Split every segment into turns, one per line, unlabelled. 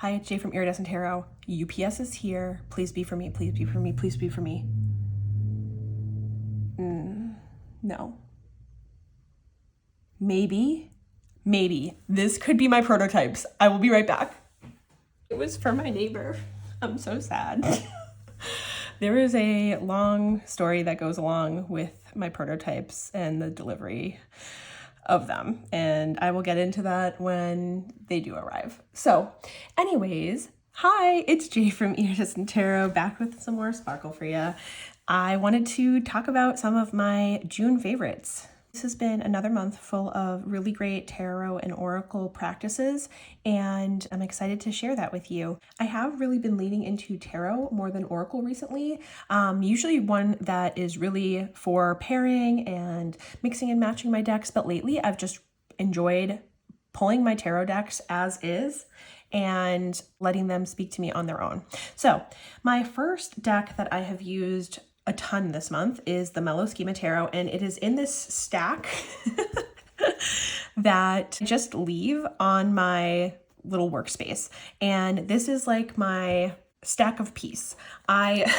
Hi, it's Jay from Iridescent Tarot. UPS is here. Please be for me. Please be for me. Please be for me. No. Maybe. This could be my prototypes. I will be right back. It was for my neighbor. I'm so sad. There is a long story that goes along with my prototypes and the delivery of them, and I will get into that when they do arrive. So anyways, hi, it's Jay from Iridescent Tarot, back with some more sparkle for you. I wanted to talk about some of my June favorites. This has been another month full of really great tarot and oracle practices, and I'm excited to share that with you. I have really been leaning into tarot more than oracle recently, usually one that is really for pairing and mixing and matching my decks, but lately I've just enjoyed pulling my tarot decks as is and letting them speak to me on their own. So my first deck that I have used a ton this month is the Mellow Schema Tarot, and it is in this stack that I just leave on my little workspace. And this is like my stack of peace. I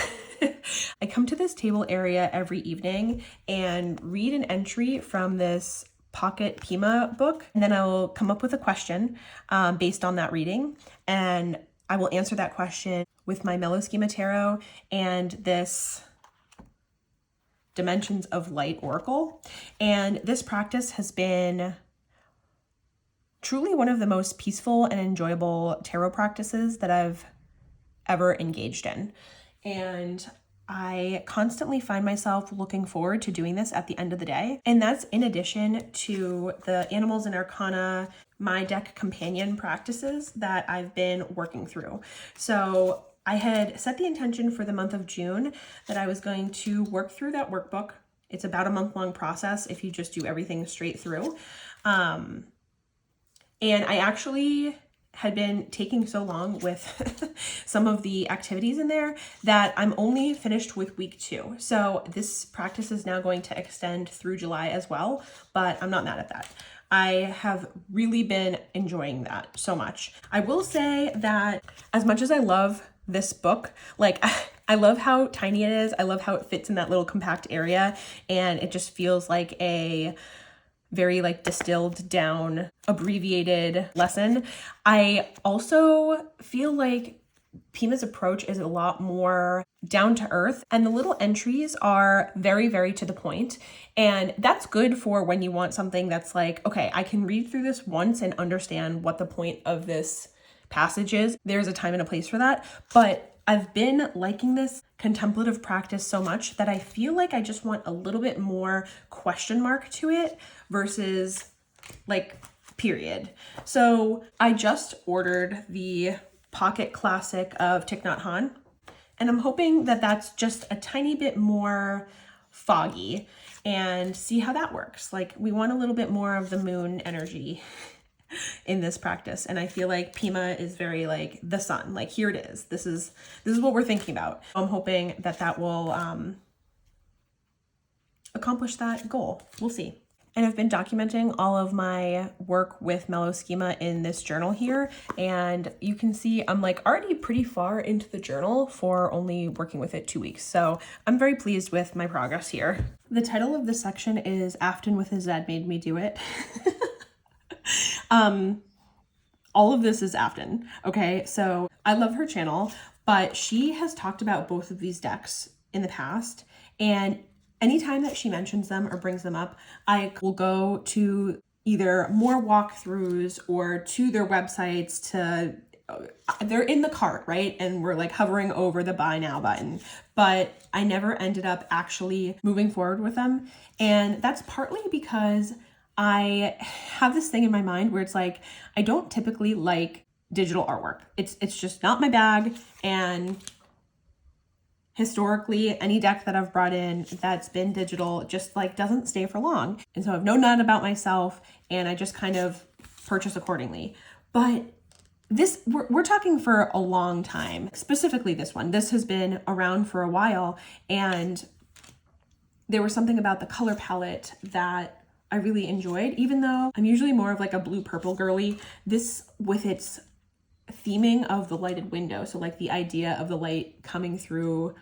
come to this table area every evening and read an entry from this pocket Pima book, and then I will come up with a question based on that reading, and I will answer that question with my Mellow Schema Tarot and this Dimensions of Light Oracle. And this practice has been truly one of the most peaceful and enjoyable tarot practices that I've ever engaged in. And I constantly find myself looking forward to doing this at the end of the day. And that's in addition to the Animals and Arcana, my deck companion practices that I've been working through. So I had set the intention for the month of June that I was going to work through that workbook. It's about a month-long process if you just do everything straight through. And I actually had been taking so long with some of the activities in there that I'm only finished with week 2. So this practice is now going to extend through July as well, but I'm not mad at that. I have really been enjoying that so much. I will say that as much as I love this book, like I love how tiny it is. I love how it fits in that little compact area, and it just feels like a very like distilled down, abbreviated lesson. I also feel like Pima's approach is a lot more down to earth, and the little entries are very, very to the point. And that's good for when you want something that's like, okay, I can read through this once and understand what the point of this passage is. There's a time and a place for that. But I've been liking this contemplative practice so much that I feel like I just want a little bit more question mark to it versus like period. So I just ordered the Pocket Classic of Thich Nhat Hanh, and I'm hoping that that's just a tiny bit more foggy, and see how that works. Like, we want a little bit more of the moon energy in this practice, and I feel like Pima is very like the sun, like here it is, this is what we're thinking about. I'm hoping that that will accomplish that goal. We'll see. And I've been documenting all of my work with Mellow Schema in this journal here, and you can see I'm like already pretty far into the journal for only working with it 2 weeks. So I'm very pleased with my progress here. The title of this section is Afton with his dad made me do it. All of this is Afton. Okay, so I love her channel, but she has talked about both of these decks in the past, and anytime that she mentions them or brings them up, I will go to either more walkthroughs or to their websites to, they're in the cart, right? And we're like hovering over the buy now button, but I never ended up actually moving forward with them. And that's partly because I have this thing in my mind where it's like, I don't typically like digital artwork. It's just not my bag. And historically, any deck that I've brought in that's been digital just like doesn't stay for long. And so I've known that about myself, and I just kind of purchase accordingly. But this, we're talking for a long time, specifically this one. This has been around for a while, and there was something about the color palette that I really enjoyed, even though I'm usually more of like a blue purple girly. This, with its theming of the lighted window. So like the idea of the light coming through,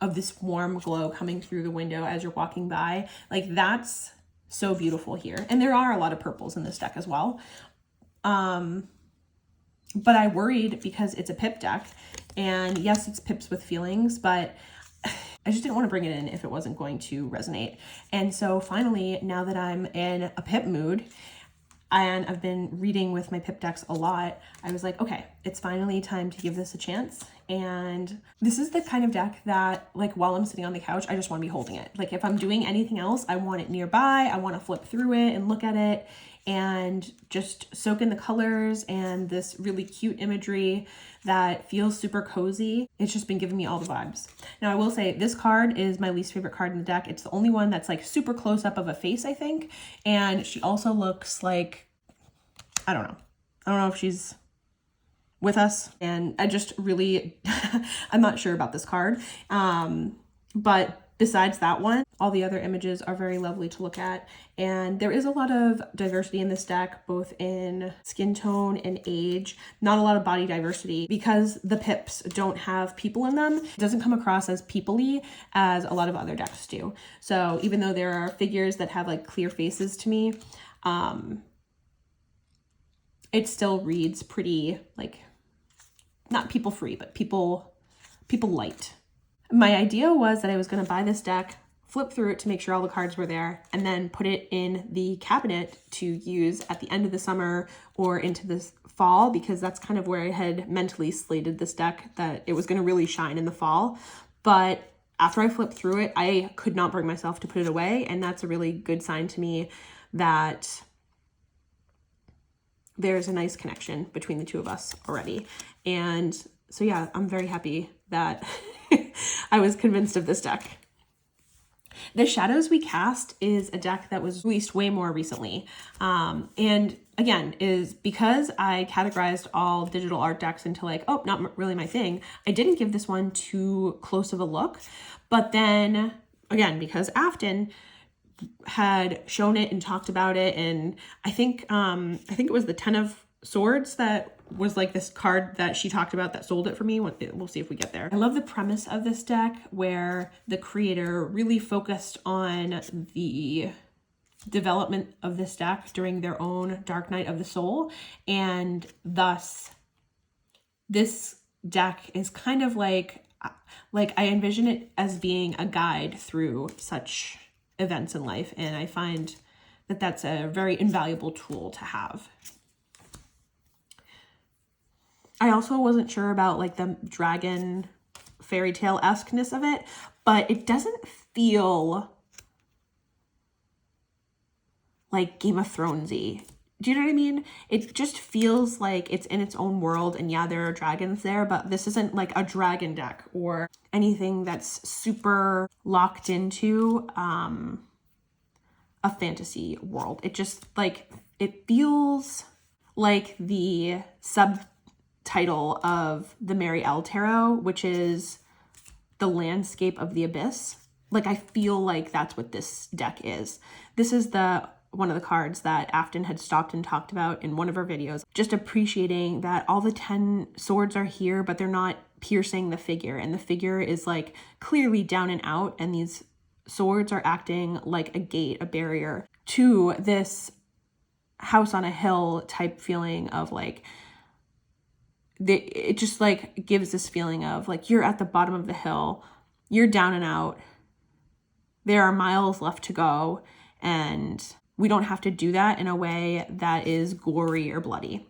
of this warm glow coming through the window as you're walking by, like that's so beautiful here. And there are a lot of purples in this deck as well. But I worried because it's a pip deck, and yes, it's pips with feelings, but I just didn't want to bring it in if it wasn't going to resonate. And so finally, now that I'm in a pip mood and I've been reading with my pip decks a lot, I was like, okay, it's finally time to give this a chance. And this is the kind of deck that, like, while I'm sitting on the couch, I just want to be holding it. Like, if I'm doing anything else, I want it nearby. I want to flip through it and look at it and just soak in the colors and this really cute imagery that feels super cozy. It's just been giving me all the vibes. Now, I will say this card is my least favorite card in the deck. It's the only one that's like super close up of a face, I think. And she also looks like, I don't know if she's with us. And I just really, I'm not sure about this card. But besides that one, all the other images are very lovely to look at. And there is a lot of diversity in this deck, both in skin tone and age. Not a lot of body diversity because the pips don't have people in them. It doesn't come across as people-y as a lot of other decks do. So even though there are figures that have like clear faces to me, it still reads pretty, like, not people free, but people light. My idea was that I was going to buy this deck, flip through it to make sure all the cards were there, and then put it in the cabinet to use at the end of the summer or into this fall, because that's kind of where I had mentally slated this deck, that it was going to really shine in the fall. But after I flipped through it, I could not bring myself to put it away, and that's a really good sign to me that there's a nice connection between the two of us already. And so yeah, I'm very happy that I was convinced of this deck. The Shadows We Cast is a deck that was released way more recently. And again, is because I categorized all digital art decks into like, oh, not really my thing. I didn't give this one too close of a look. But then again, because Afton had shown it and talked about it, and I think it was the 10 of Swords that was like this card that she talked about that sold it for me. We'll see if we get there. I love the premise of this deck where the creator really focused on the development of this deck during their own dark night of the soul, and thus this deck is kind of like I envision it as being a guide through such events in life, and I find that that's a very invaluable tool to have. I also wasn't sure about like the dragon fairy tale-esque-ness of it, but it doesn't feel like Game of Thrones-y. Do you know what I mean? It just feels like it's in its own world, and yeah, there are dragons there, but this isn't like a dragon deck or anything that's super locked into a fantasy world. It just like, it feels like the subtitle of the Mary L. Tarot, which is the landscape of the abyss. Like, I feel like that's what this deck is. This is one of the cards that Afton had stopped and talked about in one of her videos, just appreciating that all the 10 swords are here, but they're not piercing the figure, and the figure is like clearly down and out, and these swords are acting like a gate, a barrier to this house on a hill type feeling of like, it just like gives this feeling of like you're at the bottom of the hill, you're down and out, there are miles left to go, and we don't have to do that in a way that is gory or bloody.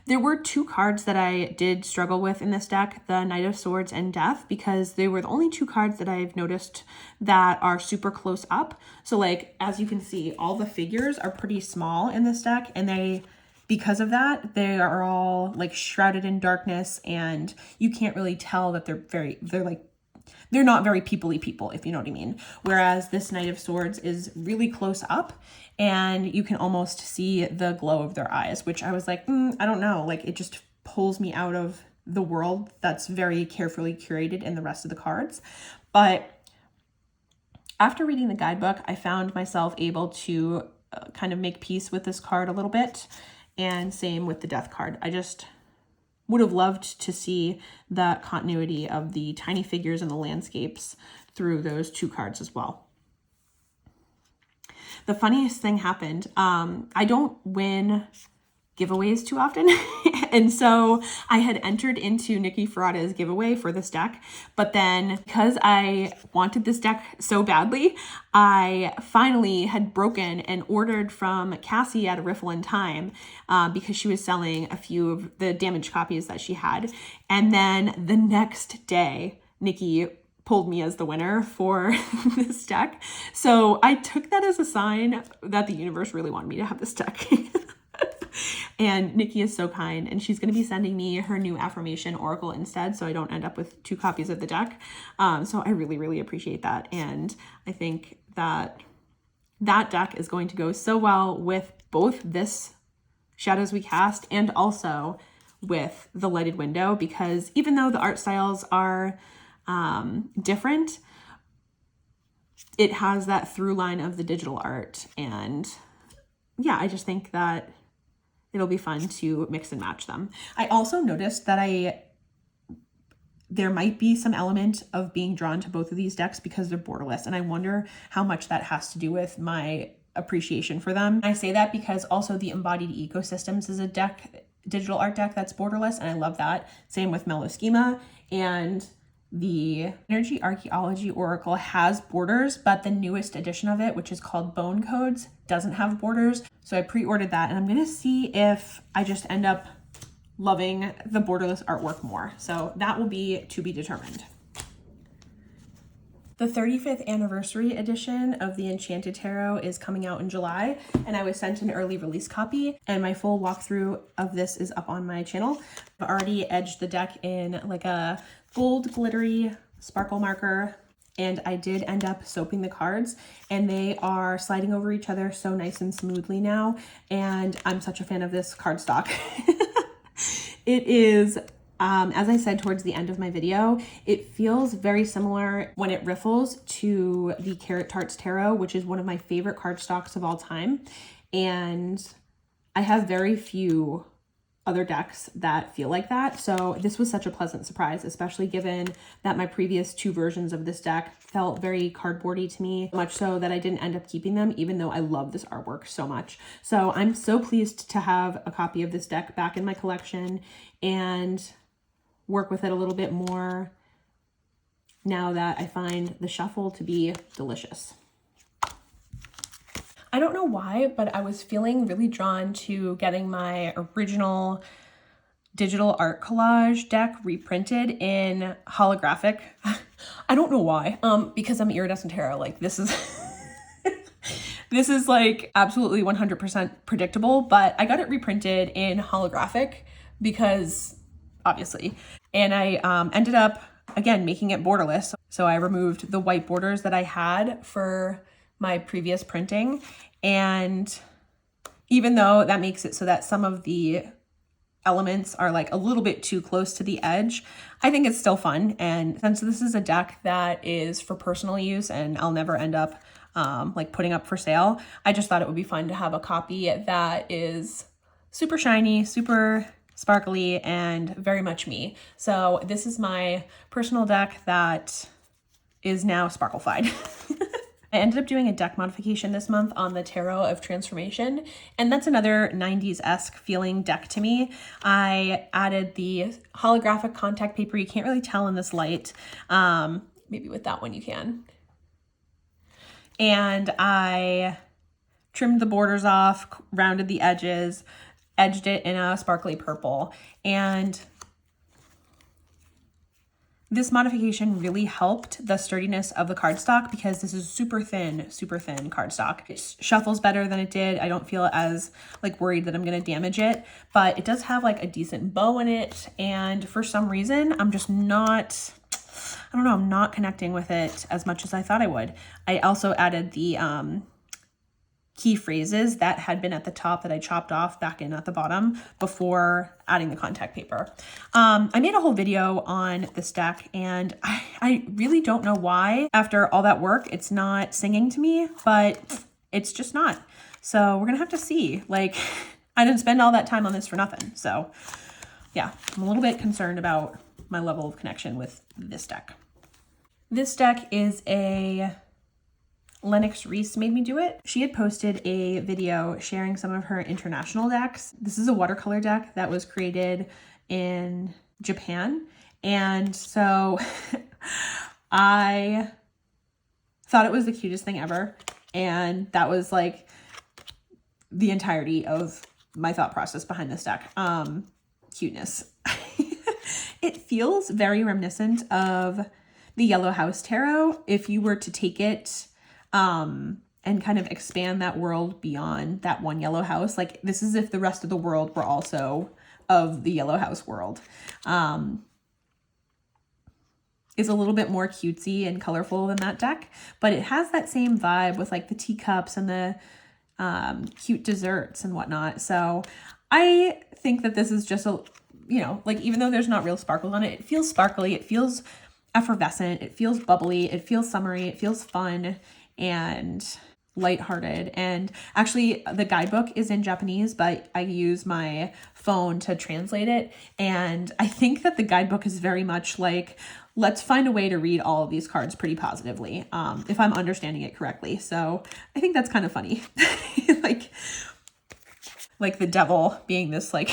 There were two cards that I did struggle with in this deck, the Knight of Swords and Death, because they were the only two cards that I've noticed that are super close up. So like, as you can see, all the figures are pretty small in this deck, and because of that, they are all like shrouded in darkness, and you can't really tell that they're not very people-y people, if you know what I mean. Whereas this Knight of Swords is really close up, and you can almost see the glow of their eyes, which I was like, I don't know. Like, it just pulls me out of the world that's very carefully curated in the rest of the cards. But after reading the guidebook, I found myself able to kind of make peace with this card a little bit. and same with the death card. I just would have loved to see the continuity of the tiny figures and the landscapes through those 2 cards as well. The funniest thing happened. I don't win giveaways too often. And so I had entered into Nikki Ferrata's giveaway for this deck, but then because I wanted this deck so badly, I finally had broken and ordered from Cassie at A Riffle in Time because she was selling a few of the damaged copies that she had. And then the next day, Nikki pulled me as the winner for this deck. So I took that as a sign that the universe really wanted me to have this deck. And Nikki is so kind, and she's going to be sending me her new affirmation oracle instead, so I don't end up with 2 copies of the deck. So I really, really appreciate that. And I think that that deck is going to go so well with both this Shadows We Cast and also with the Lighted Window, because even though the art styles are different, it has that through line of the digital art. And yeah, I just think that it'll be fun to mix and match them. I also noticed that there might be some element of being drawn to both of these decks because they're borderless, and I wonder how much that has to do with my appreciation for them. I say that because also the Embodied Ecosystems is a deck, digital art deck that's borderless, and I love that. Same with Mellow Schema, and the Energy Archaeology Oracle has borders, but the newest edition of it, which is called Bone Codes, doesn't have borders. So I pre-ordered that, and I'm gonna see if I just end up loving the borderless artwork more. So that will be to be determined. The 35th anniversary edition of the Enchanted Tarot is coming out in July, and I was sent an early release copy, and my full walkthrough of this is up on my channel. I've already edged the deck in like a gold glittery sparkle marker, and I did end up soaping the cards, and they are sliding over each other so nice and smoothly now, and I'm such a fan of this cardstock. It is, as I said towards the end of my video, it feels very similar when it riffles to the Carrot Tarts Tarot, which is one of my favorite cardstocks of all time, and I have very few other decks that feel like that. So this was such a pleasant surprise, especially given that my previous 2 versions of this deck felt very cardboardy to me, much so that I didn't end up keeping them, even though I love this artwork so much. So I'm so pleased to have a copy of this deck back in my collection and work with it a little bit more now that I find the shuffle to be delicious. I don't know why, but I was feeling really drawn to getting my original digital art collage deck reprinted in holographic. I don't know why, because I'm Iridescent Tarot. Like this is, this is like absolutely 100% predictable, but I got it reprinted in holographic because obviously, and I ended up, again, making it borderless. So I removed the white borders that I had for my previous printing, and even though that makes it so that some of the elements are like a little bit too close to the edge, I think it's still fun. And since this is a deck that is for personal use and I'll never end up like putting up for sale, I just thought it would be fun to have a copy that is super shiny, super sparkly, and very much me. So this is my personal deck that is now sparklified. I ended up doing a deck modification this month on the Tarot of Transformation, and that's another 90s-esque feeling deck to me. I added the holographic contact paper. You can't really tell in this light. Maybe with that one you can. And I trimmed the borders off, rounded the edges, edged it in a sparkly purple, and this modification really helped the sturdiness of the cardstock because this is super thin cardstock. It shuffles better than it did. I don't feel as like worried that I'm gonna damage it, but it does have like a decent bow in it. And for some reason, I'm just not, I don't know, I'm not connecting with it as much as I thought I would. I also added the key phrases that had been at the top that I chopped off back in at the bottom before adding the contact paper. I made a whole video on this deck, and I really don't know why after all that work it's not singing to me, but it's just not. So we're gonna have to see. Like, I didn't spend all that time on this for nothing. So yeah, I'm a little bit concerned about my level of connection with this deck. This deck is a Lennox Reese made me do it. She had posted a video sharing some of her international decks. This is a watercolor deck that was created in Japan. And so I thought it was the cutest thing ever. And that was like the entirety of my thought process behind this deck. Cuteness. It feels very reminiscent of the Yellow House Tarot if you were to take it and kind of expand that world beyond that one yellow house. Like, this is if the rest of the world were also of the Yellow House world. It's a little bit more cutesy and colorful than that deck, but it has that same vibe with like the teacups and the cute desserts and whatnot. So I think that this is just a, you know, like, even though there's not real sparkles on it, it feels sparkly, it feels effervescent, it feels bubbly, it feels summery, it feels fun and lighthearted. And actually the guidebook is in Japanese, but I use my phone to translate it. And I think that the guidebook is very much like, let's find a way to read all of these cards pretty positively, if I'm understanding it correctly. So I think that's kind of funny. like the devil being this like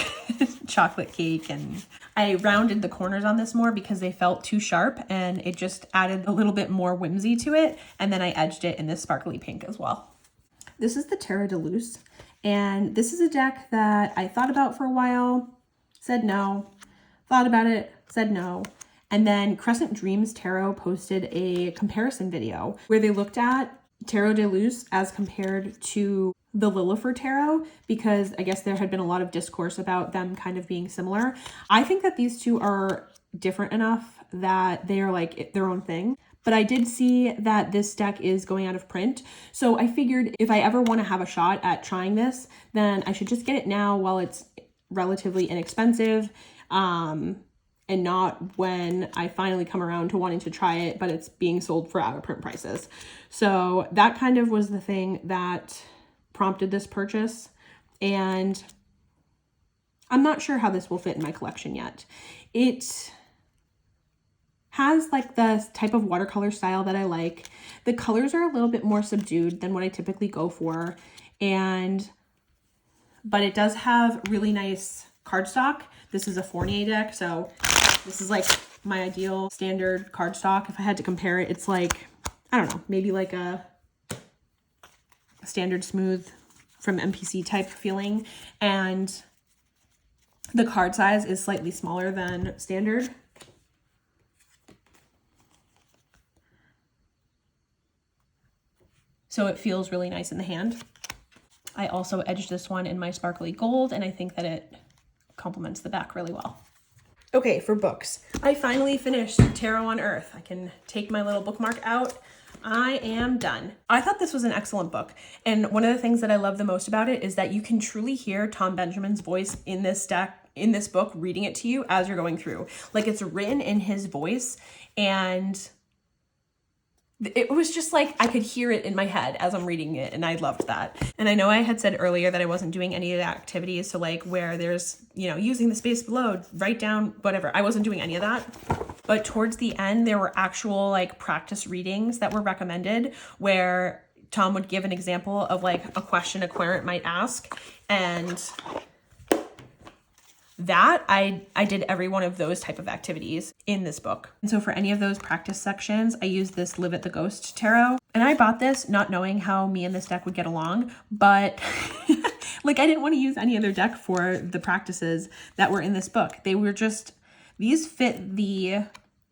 chocolate cake. And I rounded the corners on this more because they felt too sharp, and it just added a little bit more whimsy to it. And then I edged it in this sparkly pink as well. This is the Tarotubers, and this is a deck that I thought about for a while, said no, thought about it, said no. And then Crescent Dreams Tarot posted a comparison video where they looked at Tarot de Luz as compared to the Lillifer Tarot, because I guess there had been a lot of discourse about them kind of being similar. I think that these two are different enough that they are like their own thing. But I did see that this deck is going out of print. So I figured if I ever want to have a shot at trying this, then I should just get it now while it's relatively inexpensive. And not when I finally come around to wanting to try it, but it's being sold for out of print prices. So that kind of was the thing that prompted this purchase. And I'm not sure how this will fit in my collection yet. It has like the type of watercolor style that I like. The colors are a little bit more subdued than what I typically go for. But it does have really nice cardstock. This is a Fournier deck, so this is like my ideal standard cardstock. If I had to compare it, it's like, I don't know, maybe like a standard smooth from MPC type feeling. And the card size is slightly smaller than standard. So it feels really nice in the hand. I also edged this one in my sparkly gold, and I think that it complements the back really well. Okay, for books, I finally finished Tarot on Earth. I can take my little bookmark out. I am done. I thought this was an excellent book. And one of the things that I love the most about it is that you can truly hear Tom Benjamin's voice in this book, reading it to you as you're going through. Like, it's written in his voice, and it was just like I could hear it in my head as I'm reading it, and I loved that. And I know I had said earlier that I wasn't doing any of the activities, so like where there's, you know, using the space below, write down whatever. I wasn't doing any of that. But towards the end, there were actual like practice readings that were recommended where Tom would give an example of like a question a querent might ask, and that I did every one of those type of activities in this book. And so for any of those practice sections, I used this Livett the Ghost Tarot. And I bought this not knowing how me and this deck would get along, but like I didn't want to use any other deck for the practices that were in this book. They were just, these fit the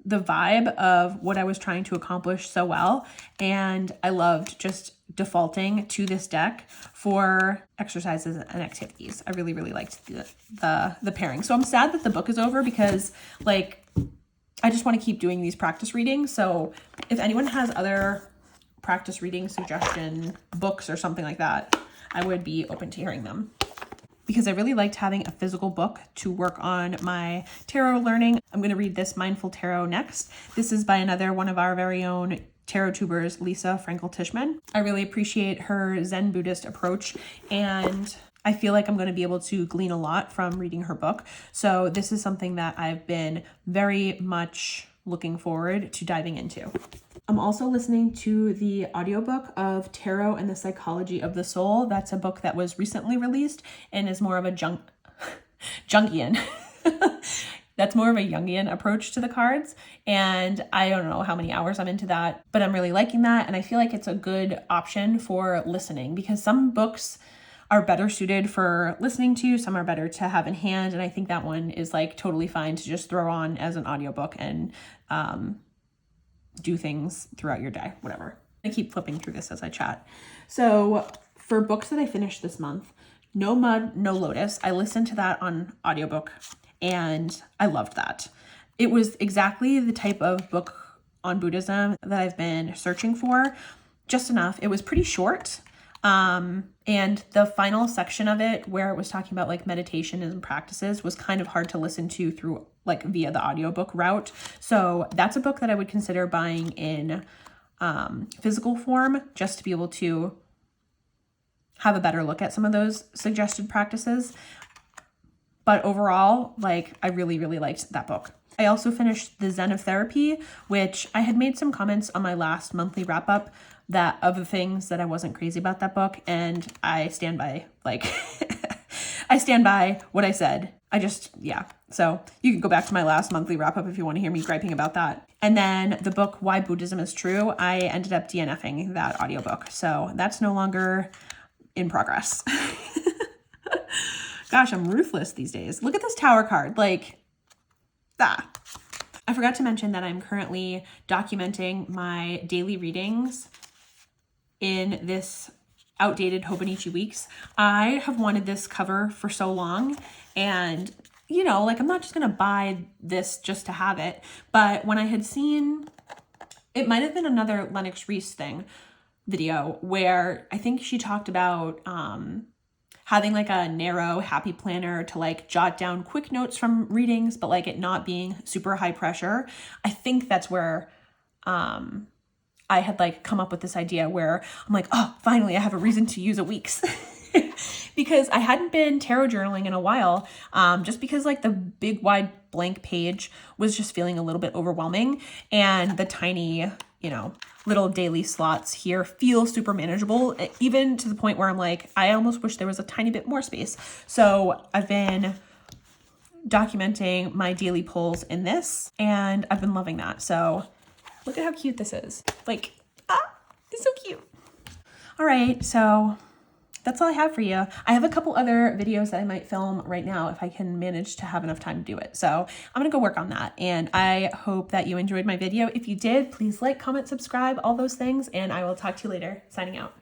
vibe of what I was trying to accomplish so well. And I loved just defaulting to this deck for exercises and activities. I really, really liked the pairing. So I'm sad that the book is over because like, I just want to keep doing these practice readings. So if anyone has other practice reading suggestion books or something like that, I would be open to hearing them. Because I really liked having a physical book to work on my tarot learning. I'm going to read this Mindful Tarot next. This is by another one of our very own Tarotubers, Lisa Frankel Tishman. I really appreciate her Zen Buddhist approach, and I feel like I'm going to be able to glean a lot from reading her book. So this is something that I've been very much looking forward to diving into. I'm also listening to the audiobook of Tarot and the Psychology of the Soul. That's a book that was recently released and is more of a Jungian. That's more of a Jungian approach to the cards. And I don't know how many hours I'm into that, but I'm really liking that. And I feel like it's a good option for listening, because some books are better suited for listening to, some are better to have in hand. And I think that one is like totally fine to just throw on as an audiobook and do things throughout your day, whatever. I keep flipping through this as I chat. So for books that I finished this month, No Mud, No Lotus, I listened to that on audiobook and I loved that. It was exactly the type of book on Buddhism that I've been searching for, just enough. It was pretty short. And the final section of it, where it was talking about like meditation and practices, was kind of hard to listen to through like via the audiobook route. So that's a book that I would consider buying in physical form, just to be able to have a better look at some of those suggested practices. But overall, like, I really, really liked that book. I also finished The Zen of Therapy, which I had made some comments on my last monthly wrap up that of the things that I wasn't crazy about that book. And I stand by, like, I stand by what I said. Yeah. So you can go back to my last monthly wrap up if you want to hear me griping about that. And then the book, Why Buddhism is True, I ended up DNFing that audiobook. So that's no longer in progress. Gosh, I'm ruthless these days. Look at this tower card. Like, I forgot to mention that I'm currently documenting my daily readings in this outdated Hobonichi Weeks. I have wanted this cover for so long, and you know, like, I'm not just gonna buy this just to have it, but when I had seen, it might have been another Lennox Reese video where I think she talked about having like a narrow happy planner to like jot down quick notes from readings, but like it not being super high pressure. I think that's where I had like come up with this idea where I'm like, oh, finally I have a reason to use a Weeks. Because I hadn't been tarot journaling in a while, just because like the big wide blank page was just feeling a little bit overwhelming, and the tiny, you know, little daily slots here feel super manageable, even to the point where I'm like, I almost wish there was a tiny bit more space. So I've been documenting my daily pulls in this, and I've been loving that. So look at how cute this is. Like, it's so cute. All right, so that's all I have for you. I have a couple other videos that I might film right now if I can manage to have enough time to do it. So I'm gonna go work on that. And I hope that you enjoyed my video. If you did, please like, comment, subscribe, all those things. And I will talk to you later. Signing out.